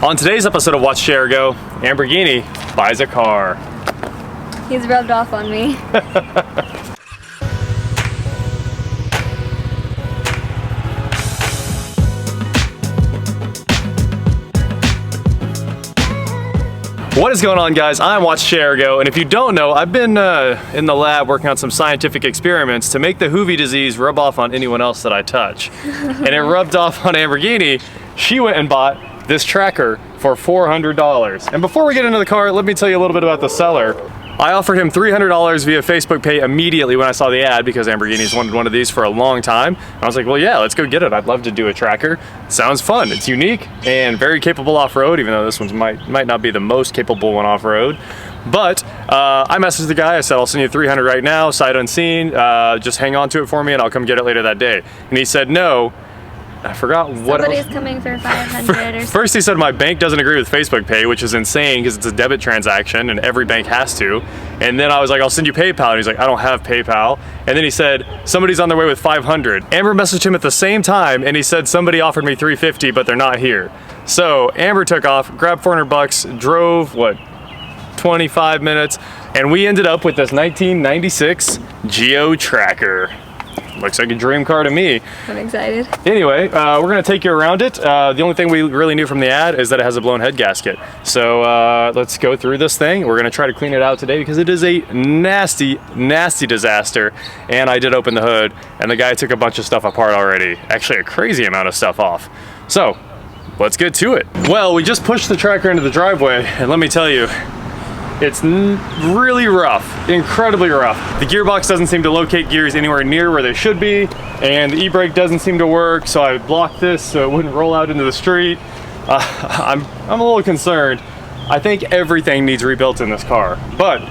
On today's episode of Watch Share Go, Lamborghini buys a car. He's rubbed off on me. What is going on, guys? I'm Watch Share Go, and if you don't know, I've been in the lab working on some scientific experiments to make the Hoovy disease rub off on anyone else that I touch. And it rubbed off on Lamborghini. She went and bought this tracker for $400. And before we get into the car, let me tell you a little bit about the seller. I offered him $300 via Facebook Pay immediately when I saw the ad because Lamborghini's wanted one of these for a long time. I was like, well, yeah, let's go get it. I'd love to do a tracker. Sounds fun. It's unique and very capable off-road, even though this one might not be the most capable one off-road. But I messaged the guy. I said, I'll send you $300 right now, sight unseen. Just hang on to it for me and I'll come get it later that day. And he said no. I forgot what Somebody's coming for 500 or something. First he said my bank doesn't agree with Facebook Pay, which is insane because it's a debit transaction and every bank has to. And then I was like, I'll send you PayPal. And he's like, I don't have PayPal. And then he said, somebody's on their way with 500. Amber messaged him at the same time and he said, somebody offered me 350, but they're not here. So Amber took off, grabbed 400 bucks, drove, 25 minutes, and we ended up with this 1996 Geo Tracker. Looks like a dream car to me. I'm excited. Anyway, we're gonna take you around it. The only thing we really knew from the ad is that it has a blown head gasket. So let's go through this thing. We're gonna try to clean it out today because it is a nasty, nasty disaster. And I did open the hood and the guy took a bunch of stuff apart already. Actually, a crazy amount of stuff off. So let's get to it. Well, we just pushed the tracker into the driveway and let me tell you, it's really rough, incredibly rough. The gearbox doesn't seem to locate gears anywhere near where they should be, and the e-brake doesn't seem to work, so I blocked this so it wouldn't roll out into the street. I'm a little concerned. I think everything needs rebuilt in this car, but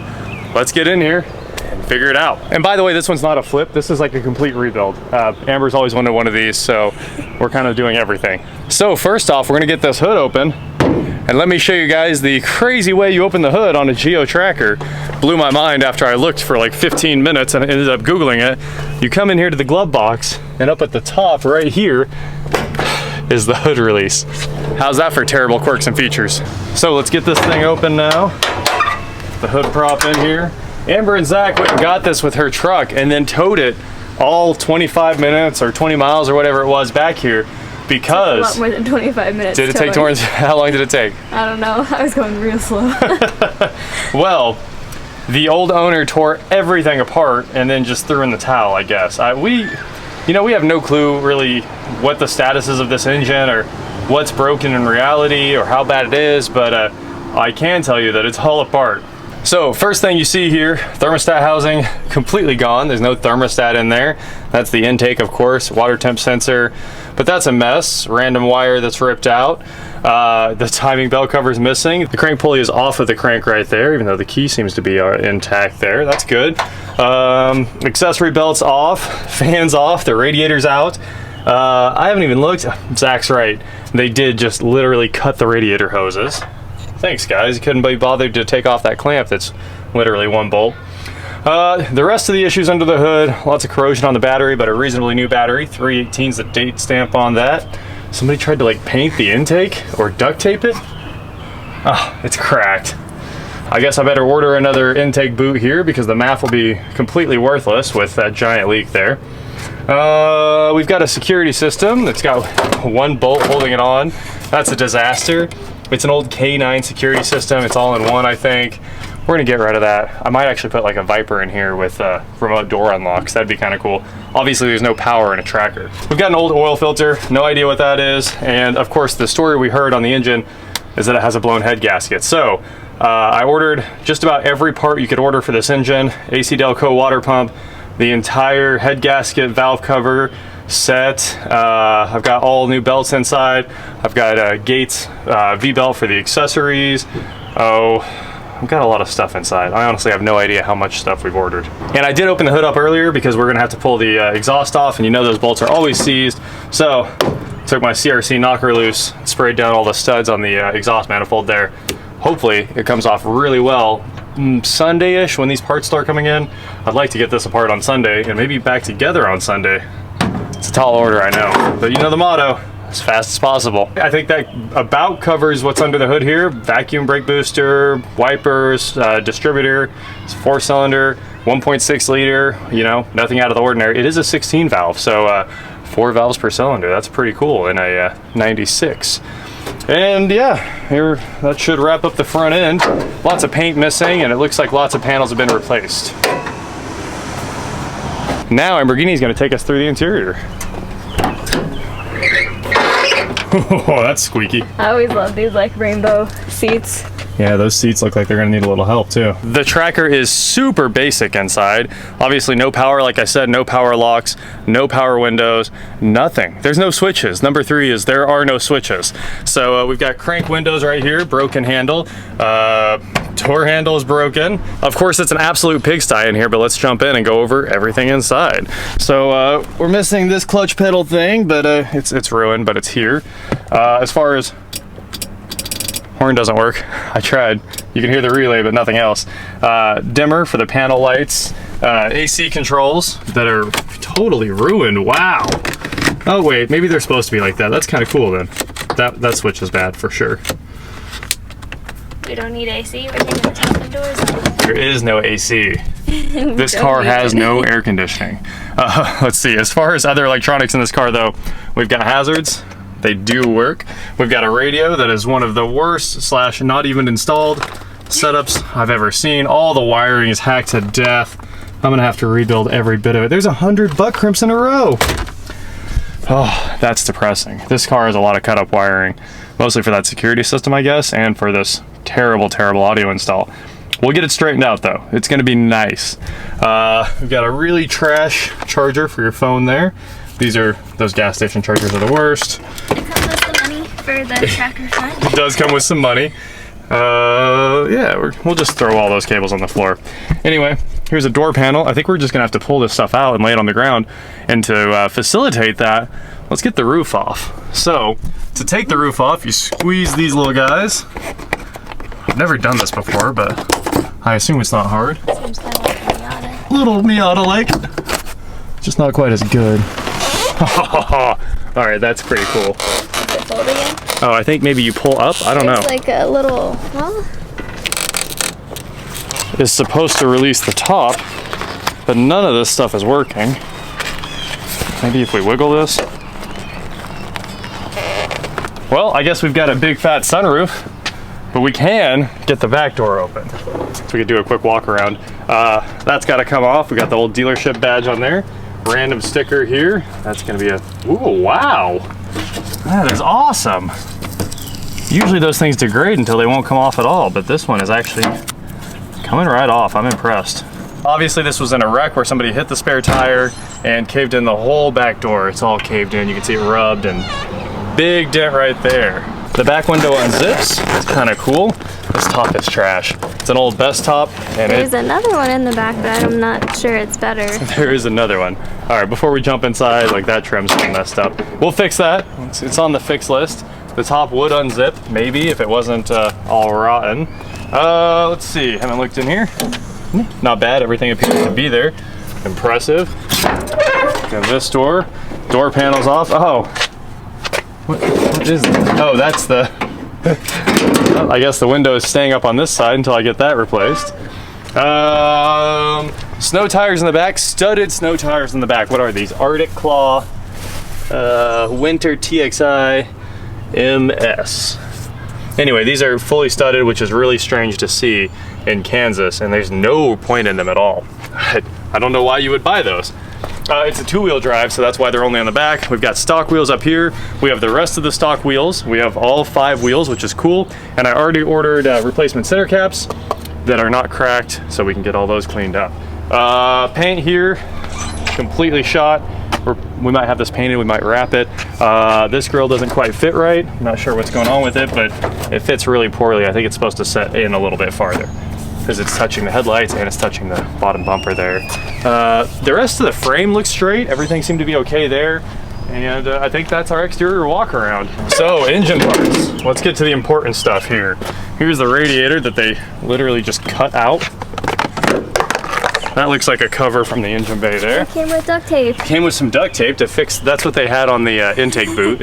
let's get in here and figure it out. And by the way, this one's not a flip. This is like a complete rebuild. Amber's always wanted one of these, so we're kind of doing everything. So first off, we're gonna get this hood open. And let me show you guys the crazy way you open the hood on a Geo Tracker. Blew my mind after I looked for like 15 minutes and I ended up Googling it. You come in here to the glove box and up at the top right here is the hood release. How's that for terrible quirks and features? So let's get this thing open now. The hood prop in here. Amber and Zach went and got this with her truck and then towed it all 25 minutes or 20 miles or whatever it was back here. Because a lot more than 25 minutes. Did it take more? How long did it take? I don't know. I was going real slow. Well, the old owner tore everything apart and then just threw in the towel, I guess. We have no clue really what the status is of this engine or what's broken in reality or how bad it is, but I can tell you that it's all apart. So first thing you see here, thermostat housing completely gone. There's no thermostat in there. That's the intake, of course, water temp sensor, but that's a mess. Random wire that's ripped out. The timing belt cover is missing. The crank pulley is off of the crank right there, even though the key seems to be intact there. That's good. Accessory belts off, fans off, the radiator's out. I haven't even looked. Zach's right. They did just literally cut the radiator hoses. Thanks, guys. You couldn't be bothered to take off that clamp that's literally one bolt. The rest of the issues under the hood, lots of corrosion on the battery, but a reasonably new battery. 318's the date stamp on that. Somebody tried to like paint the intake or duct tape it. Oh, it's cracked. I guess I better order another intake boot here because the MAF will be completely worthless with that giant leak there. We've got a security system that's got one bolt holding it on. That's a disaster. It's an old K9 security system. It's all in one, I think. We're gonna get rid of that. I might actually put like a Viper in here with remote door unlocks. That'd be kind of cool. Obviously, there's no power in a tracker. We've got an old oil filter. No idea what that is. And of course, the story we heard on the engine is that it has a blown head gasket. So I ordered just about every part you could order for this engine. AC Delco water pump, the entire head gasket valve cover set. I've got all new belts inside. I've got Gates V-belt for the accessories. I've got a lot of stuff inside. I honestly have no idea how much stuff we've ordered. And I did open the hood up earlier because we're gonna have to pull the exhaust off, and you know those bolts are always seized. So took my CRC knocker loose, sprayed down all the studs on the exhaust manifold there. Hopefully it comes off really well. Sunday-ish when these parts start coming in. I'd like to get this apart on Sunday and maybe back together on Sunday. It's a tall order, I know, but you know the motto, as fast as possible. I think that about covers what's under the hood here. Vacuum brake booster, wipers, distributor, it's 4-cylinder, 1.6 liter, you know, nothing out of the ordinary. It is a 16 valve, so 4 valves per cylinder. That's pretty cool in a 96. And yeah, here, that should wrap up the front end. Lots of paint missing, and it looks like lots of panels have been replaced. Now Lamborghini's gonna take us through the interior. Oh, that's squeaky. I always love these like rainbow seats. Yeah, those seats look like they're gonna need a little help too. The Tracker is super basic inside. Obviously no power, like I said, no power locks, no power windows, nothing. There's no switches. Number 3 is there are no switches. So we've got crank windows right here, broken handle. Door handle is broken. Of course, it's an absolute pigsty in here, but let's jump in and go over everything inside. So we're missing this clutch pedal thing, but it's ruined, but it's here. As far as horn doesn't work. I tried. You can hear the relay, but nothing else. Dimmer for the panel lights. AC controls that are totally ruined. Wow. Oh wait, maybe they're supposed to be like that. That's kind of cool then. That switch is bad for sure. We don't need AC. We're taking the top and doors off. There is no AC. This car has no air conditioning. Let's see. As far as other electronics in this car though, we've got hazards. They do work. We've got a radio that is one of the worst / not even installed setups I've ever seen. All the wiring is hacked to death. I'm gonna have to rebuild every bit of it. There's 100 butt crimps in a row. Oh, that's depressing. This car has a lot of cut up wiring, mostly for that security system, I guess, and for this terrible, terrible audio install. We'll get it straightened out though. It's gonna be nice. We've got a really trash charger for your phone there. Those gas station chargers are the worst. It comes with some money for the Tracker front. It does come with some money. Yeah, we'll just throw all those cables on the floor. Anyway, here's a door panel. I think we're just gonna have to pull this stuff out and lay it on the ground. And to facilitate that, let's get the roof off. So, to take the roof off, you squeeze these little guys. I've never done this before, but I assume it's not hard. Seems kind of like a Miata. Little Miata-like. Just not quite as good. All right, that's pretty cool. Is it fold again? Oh, I think maybe you pull up. I don't know. It's like a little, well, It's supposed to release the top, but none of this stuff is working. Maybe if we wiggle this. Well, I guess we've got a big fat sunroof, but we can get the back door open. So we could do a quick walk around. That's got to come off. We got the old dealership badge on there. Random sticker here. That's gonna be ooh, wow. That is awesome. Usually those things degrade until they won't come off at all, but this one is actually coming right off. I'm impressed. Obviously this was in a wreck where somebody hit the spare tire and caved in the whole back door. It's all caved in. You can see it rubbed and big dent right there. The back window unzips. It's kind of cool. This top is trash. It's an old Best top, and there's another one in the back, but I'm not sure it's better. There is another one. All right, before we jump inside, like that trim's all messed up. We'll fix that. It's on the fix list. The top would unzip, maybe, if it wasn't all rotten. Let's see, haven't looked in here. Not bad, everything appears to be there. Impressive. And this door panel's off. Oh, what is that? Oh, that's the, I guess the window is staying up on this side until I get that replaced. Snow tires in the back, studded snow tires in the back. What are these? Arctic Claw, Winter TXI MS. Anyway, these are fully studded, which is really strange to see in Kansas, and there's no point in them at all. I don't know why you would buy those. It's a 2-wheel drive, so that's why they're only on the back. We've got stock wheels up here. We have the rest of the stock wheels. We have all 5 wheels, which is cool. And I already ordered replacement center caps that are not cracked, so we can get all those cleaned up. Paint here, completely shot. We might have this painted, we might wrap it. This grill doesn't quite fit right. I'm not sure what's going on with it, but it fits really poorly. I think it's supposed to set in a little bit farther, because it's touching the headlights and it's touching the bottom bumper there. The rest of the frame looks straight. Everything seemed to be okay there. And I think that's our exterior walk around. So, engine parts. Let's get to the important stuff here. Here's the radiator that they literally just cut out. That looks like a cover from the engine bay there. It came with duct tape. Came with some duct tape to fix, that's what they had on the intake boot.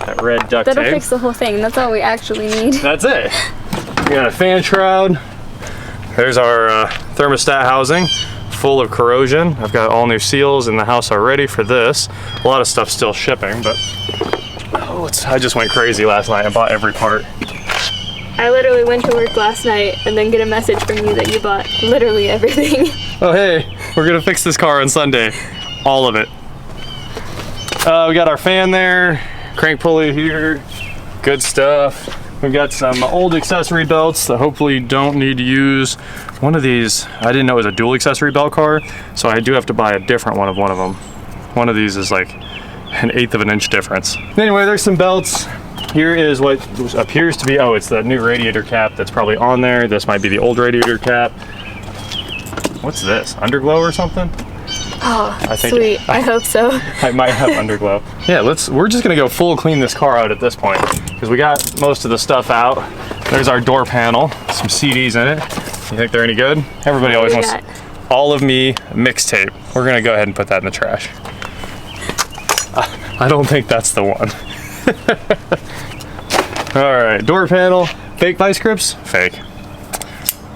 That red duct That'll tape. fix the whole thing. That's all we actually need. That's it. We got a fan shroud. There's our thermostat housing, full of corrosion. I've got all new seals in the house already for this. A lot of stuff still shipping, but I just went crazy last night. I bought every part. I literally went to work last night and then get a message from you that you bought literally everything. Oh hey, we're gonna fix this car on Sunday. All of it. We got our fan there, crank pulley here, good stuff. We've got some old accessory belts that hopefully don't need to use. One of these, I didn't know it was a dual accessory belt car, so I do have to buy a different one of them. One of these is like 1/8 of an inch difference. Anyway, there's some belts. Here is what appears to be, oh, it's the new radiator cap that's probably on there. This might be the old radiator cap. What's this, underglow or something? Oh, I think sweet. I hope so. I might have underglow. Yeah, we're just gonna go full clean this car out at this point because we got most of the stuff out. There's our door panel, some CDs in it. You think they're any good? Everybody always wants All of Me mixtape. We're gonna go ahead and put that in the trash. I don't think that's the one. All right, door panel, fake vice grips? Fake.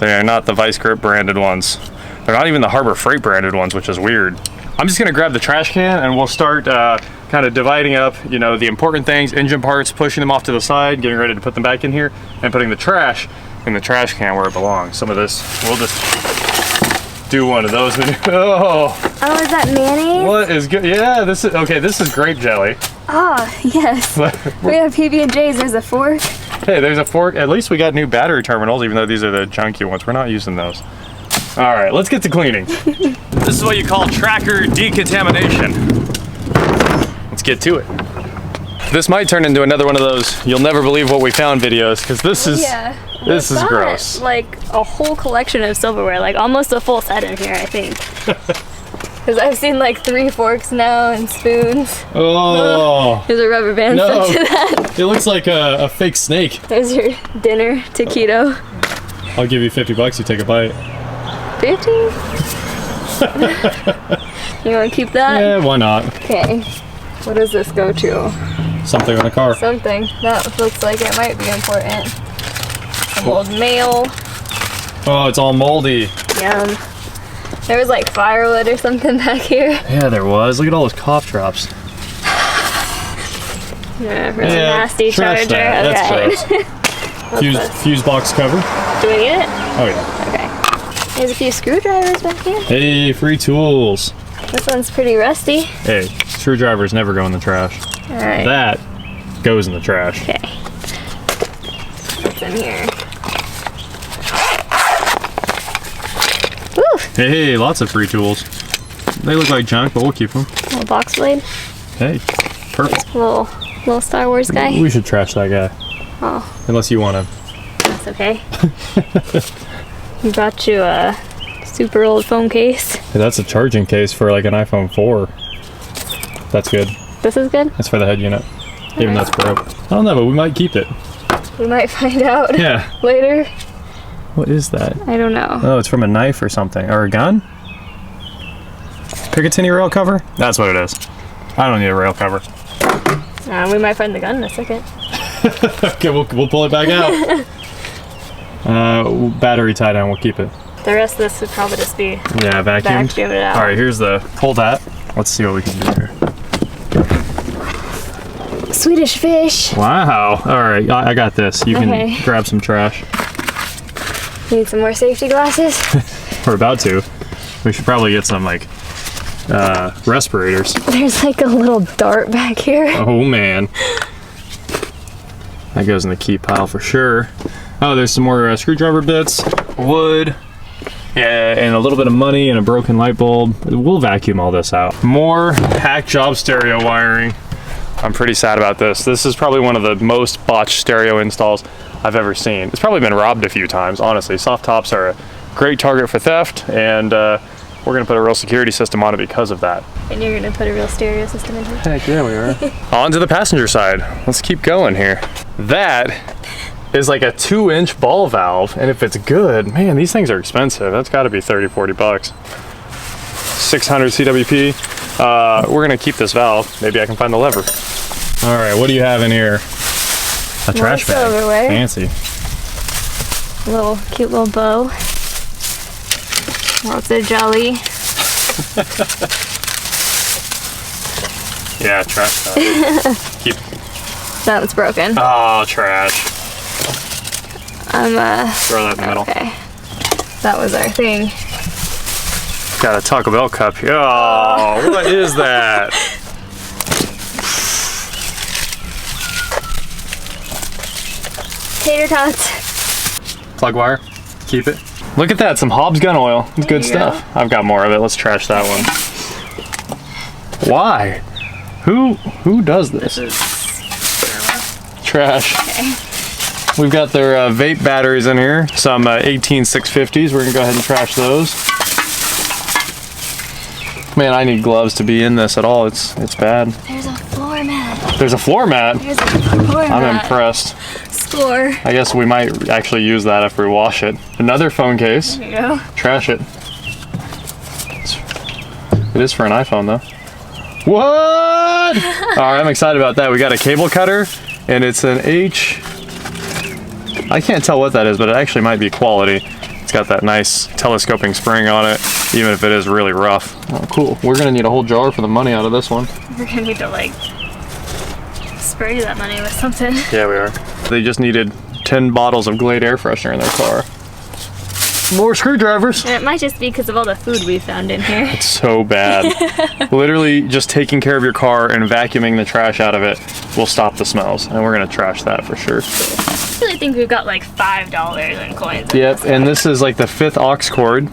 They are not the vice grip branded ones. They're not even the Harbor Freight branded ones, which is weird. I'm just gonna grab the trash can and we'll start kind of dividing up, you know, the important things, engine parts, pushing them off to the side, getting ready to put them back in here, and putting the trash in the trash can where it belongs. Some of this, we'll just do one of those. Oh, is that mayonnaise? what is good? Yeah, this is, okay, this is grape jelly. Oh, yes. We have PB&J's, there's a fork. Hey, there's a fork. At least we got new battery terminals, even though these are the junky ones. We're not using those. All right, let's get to cleaning. This is what you call tracker decontamination. Let's get to it. This might turn into another one of those you'll never believe what we found videos, because this is gross. Like a whole collection of silverware, like almost a full set in here, I think. Because I've seen like 3 forks now and spoons. Oh. There's a rubber band stuck to that. It looks like a fake snake. There's your dinner taquito. I'll give you $50, you take a bite. 50? You want to keep that? Yeah, why not? Okay. What does this go to? Something on a car. Something. That looks like it might be important. Some old mail. Oh, it's all moldy. Yum. There was like firewood or something back here. Yeah, there was. Look at all those cough drops. Yeah, for some nasty charger. That. Okay. That's gross. Fuse box cover. Do we need it? Oh yeah. Okay. There's a few screwdrivers back here. Hey, free tools. This one's pretty rusty. Hey, screwdrivers never go in the trash. All right. That goes in the trash. Okay. What's in here? Woo! Hey, lots of free tools. They look like junk, but we'll keep them. Little box blade. Hey, perfect. Little Star Wars guy. We should trash that guy. Oh. Unless you want to. That's okay. We brought you a super old phone case. Hey, that's a charging case for like an iPhone 4. That's good. This is good? That's for the head unit. Even though it's broke. I don't know, but we might keep it. We might find out later. What is that? I don't know. Oh, it's from a knife or something. Or a gun? Picatinny rail cover? That's what it is. I don't need a rail cover. We might find the gun in a second. Okay, we'll pull it back out. Battery tie down, we'll keep it. The rest of this would probably just be vacuumed. vacuum it out. All right, here's the, pull that. Let's see what we can do here. Swedish fish. Wow. All right, I got this. You can grab some trash. Need some more safety glasses? We're about to. We should probably get some like respirators. There's like a little dart back here. Oh man. That goes in the key pile for sure. Oh, there's some more screwdriver bits, wood, and a little bit of money and a broken light bulb. We'll vacuum all this out. More hack job stereo wiring. I'm pretty sad about this. This is probably one of the most botched stereo installs I've ever seen. It's probably been robbed a few times, honestly. Soft tops are a great target for theft, and we're gonna put a real security system on it because of that. And you're gonna put a real stereo system in here? Heck yeah, we are. On to the passenger side. Let's keep going here. That is like a 2-inch ball valve, and if it's good, man, these things are expensive. That's gotta be 30, 40 bucks. 600 CWP. We're gonna keep this valve. Maybe I can find the lever. All right, what do you have in here? A trash bag. Silverware. Fancy. Cute little bow. Lots of jelly. Yeah, trash bag. Keep. That was broken. Oh, trash. Throw that in the middle. Okay. That was our thing. Got a Taco Bell cup here. Oh, what is that? Tater tots. Plug wire. Keep it. Look at that, some Hobbs gun oil. It's good stuff. I've got more of it. Let's trash that one. Why? Who does this? Trash. Okay. We've got their vape batteries in here. Some 18650s. We're gonna go ahead and trash those. Man, I need gloves to be in this at all. It's bad. There's a floor mat. There's a floor mat. There's a floor mat. I'm impressed. Score. I guess we might actually use that after we wash it. Another phone case. There you go. Trash it. It is for an iPhone though. What? Alright, I'm excited about that. We got a cable cutter and it's an I can't tell what that is, but it actually might be quality. It's got that nice telescoping spring on it, even if it is really rough. Oh, cool. We're gonna need a whole jar for the money out of this one. We're gonna need to like spray that money with something. Yeah, we are. They just needed 10 bottles of Glade air freshener in their car. More screwdrivers. And it might just be because of all the food we found in here. It's so bad. Literally just taking care of your car and vacuuming the trash out of it will stop the smells. And we're gonna trash that for sure. I really think we've got like $5 in coins. Yep, and this is like the 5th aux cord.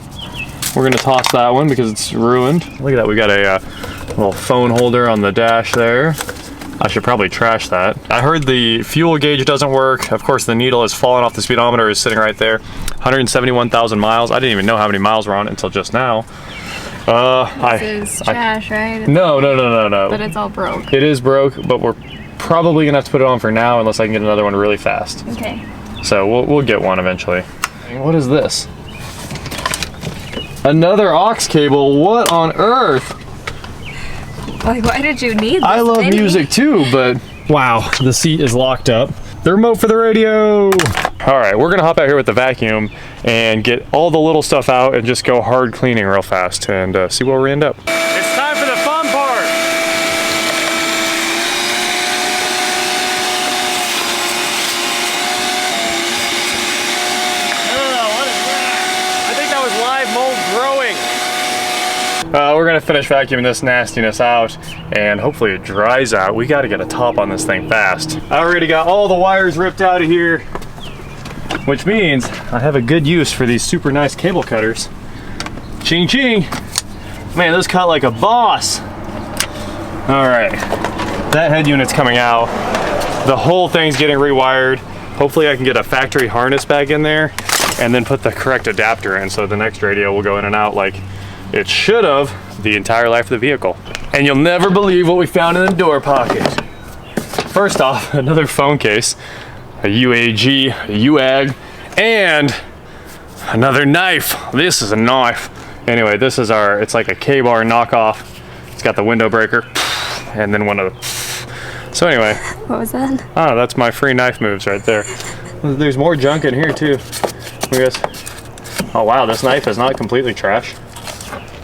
We're gonna toss that one because it's ruined. Look at that, we got a little phone holder on the dash there. I should probably trash that. I heard the fuel gauge doesn't work. Of course, the needle has fallen off the speedometer, is sitting right there. 171,000 miles. I didn't even know how many miles were on it until just now. This is trash, right? No. But it's all broke. It is broke, but we're probably gonna have to put it on for now unless I can get another one really fast. Okay. So we'll get one eventually. What is this? Another aux cable. What on earth? Like, why did you need this? I love music too, but wow, the seat is locked up. The remote for the radio. All right, we're gonna hop out here with the vacuum and get all the little stuff out and just go hard cleaning real fast and see where we end up. It's time for the fun part. We're gonna finish vacuuming this nastiness out and hopefully it dries out. We gotta get a top on this thing fast. I already got all the wires ripped out of here, which means I have a good use for these super nice cable cutters. Ching ching. Man, this cut like a boss. All right, that head unit's coming out. The whole thing's getting rewired. Hopefully I can get a factory harness back in there and then put the correct adapter in so the next radio will go in and out like it should have the entire life of the vehicle. And you'll never believe what we found in the door pocket. First off, another phone case, a UAG, a UAG, and another knife. This is a knife. Anyway, this is it's like a K-bar knockoff. It's got the window breaker, and then one of the. So anyway. What was that? Oh, that's my free knife moves right there. There's more junk in here too. Look at this. Oh wow, this knife is not completely trash.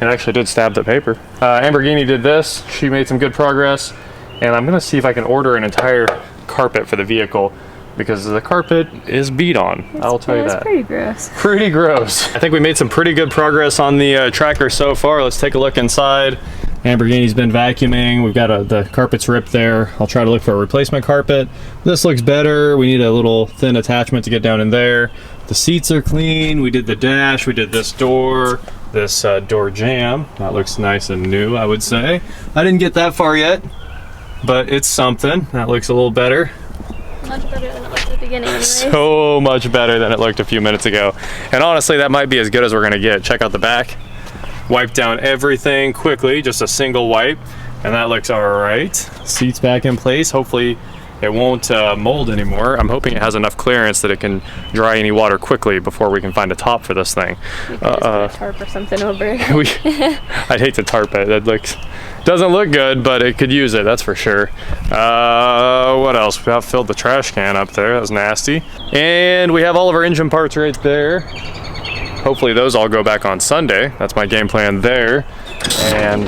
It actually did stab the paper. Amberghini did this. She made some good progress. And I'm gonna see if I can order an entire carpet for the vehicle because the carpet is beat on. I'll tell you that. It's pretty gross. Pretty gross. I think we made some pretty good progress on the tracker so far. Let's take a look inside. Amberghini's been vacuuming. We've got the carpet's ripped there. I'll try to look for a replacement carpet. This looks better. We need a little thin attachment to get down in there. The seats are clean. We did the dash. We did this door. This door jamb. That looks nice and new, I would say. I didn't get that far yet, but it's something. That looks a little better. Much better than it looked at the beginning anyways. So much better than it looked a few minutes ago. And honestly, that might be as good as we're gonna get. Check out the back. Wipe down everything quickly, just a single wipe, and that looks all right. Seats back in place. Hopefully it won't mold anymore. I'm hoping it has enough clearance that it can dry any water quickly before we can find a top for this thing. We could just put a tarp or something over. I'd hate to tarp it. That doesn't look good, but it could use it, that's for sure. What else? We have filled the trash can up there. That was nasty. And we have all of our engine parts right there. Hopefully those all go back on Sunday. That's my game plan there. And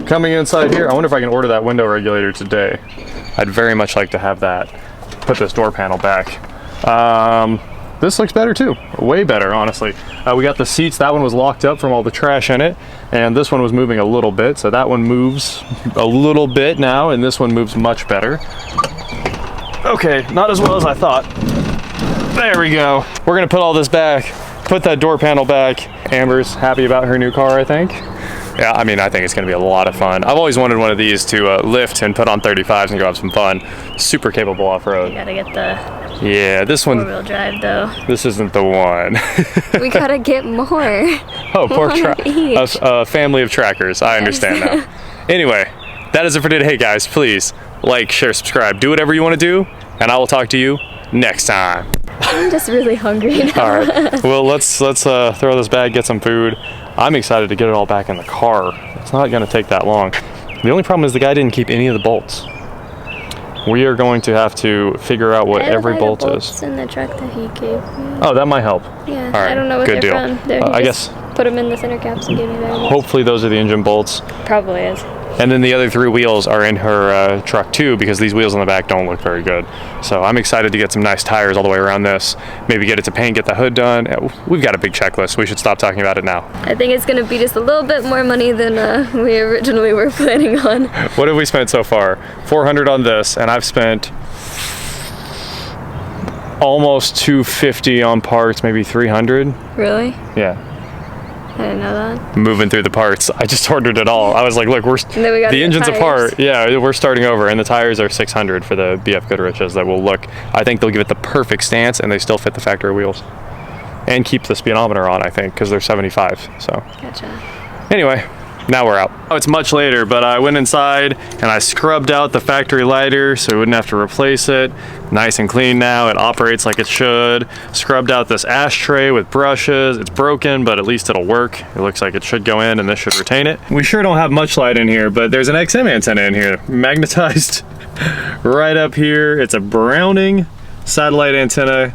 coming inside here, I wonder if I can order that window regulator today. I'd very much like to have that. Put this door panel back. This looks better too, way better, honestly. We got the seats. That one was locked up from all the trash in it, and this one was moving a little bit, so that one moves a little bit now, and this one moves much better. Okay, not as well as I thought. There we go. We're gonna put all this back, put that door panel back. Amber's happy about her new car, I think. Yeah, I mean, I think it's gonna be a lot of fun. I've always wanted one of these to lift and put on 35s and go have some fun. Super capable off-road. You gotta get the this one. four-wheel drive though. This isn't the one. We gotta get more. Oh, poor a family of trackers. I understand now. Anyway, that is it for today. Hey guys, please like, share, subscribe. Do whatever you want to do, and I will talk to you next time. I'm just really hungry now. All right. Well, let's throw this bag, get some food. I'm excited to get it all back in the car. It's not going to take that long. The only problem is the guy didn't keep any of the bolts. We are going to have to figure out what every bolt is. In the truck that he gave me. Oh, that might help. Yeah. All right. I don't know what Good they're deal. from. I guess put them in the center caps and gave me that. Hopefully those are the engine bolts. Probably is. And then the other 3 wheels are in her truck too, because these wheels on the back don't look very good. So I'm excited to get some nice tires all the way around this. Maybe get it to paint, get the hood done. We've got a big checklist. We should stop talking about it now. I think it's going to be just a little bit more money than we originally were planning on. What have we spent so far? $400 on this, and I've spent almost $250 on parts, maybe $300. Really? Yeah. I didn't know that. Moving through the parts. I just ordered it all. I was like, look, the engine's apart. Yeah, we're starting over, and the tires are $600 for the BF Goodriches that will look, I think they'll give it the perfect stance, and they still fit the factory wheels. And keep the speedometer on, I think, because they're 75, so. Gotcha. Anyway, now we're out. Oh, it's much later, but I went inside and I scrubbed out the factory lighter so we wouldn't have to replace it. Nice and clean now. It operates like it should. Scrubbed out this ashtray with brushes. It's broken, but at least it'll work. It looks like it should go in and this should retain it. We sure don't have much light in here, but there's an XM antenna in here, magnetized right up here. It's a Browning satellite antenna,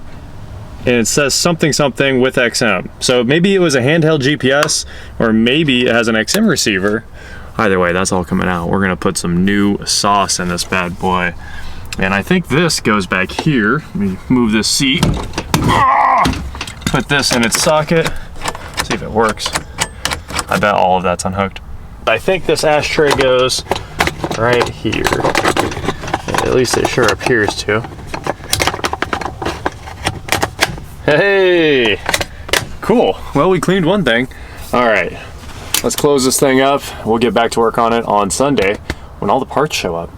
and it says something with XM. So maybe it was a handheld GPS, or maybe it has an XM receiver. Either way, that's all coming out. We're gonna put some new sauce in this bad boy. And I think this goes back here. Let me move this seat. Put this in its socket. See if it works. I bet all of that's unhooked. I think this ashtray goes right here. At least it sure appears to. Hey, cool. Well, we cleaned one thing. All right, let's close this thing up. We'll get back to work on it on Sunday when all the parts show up.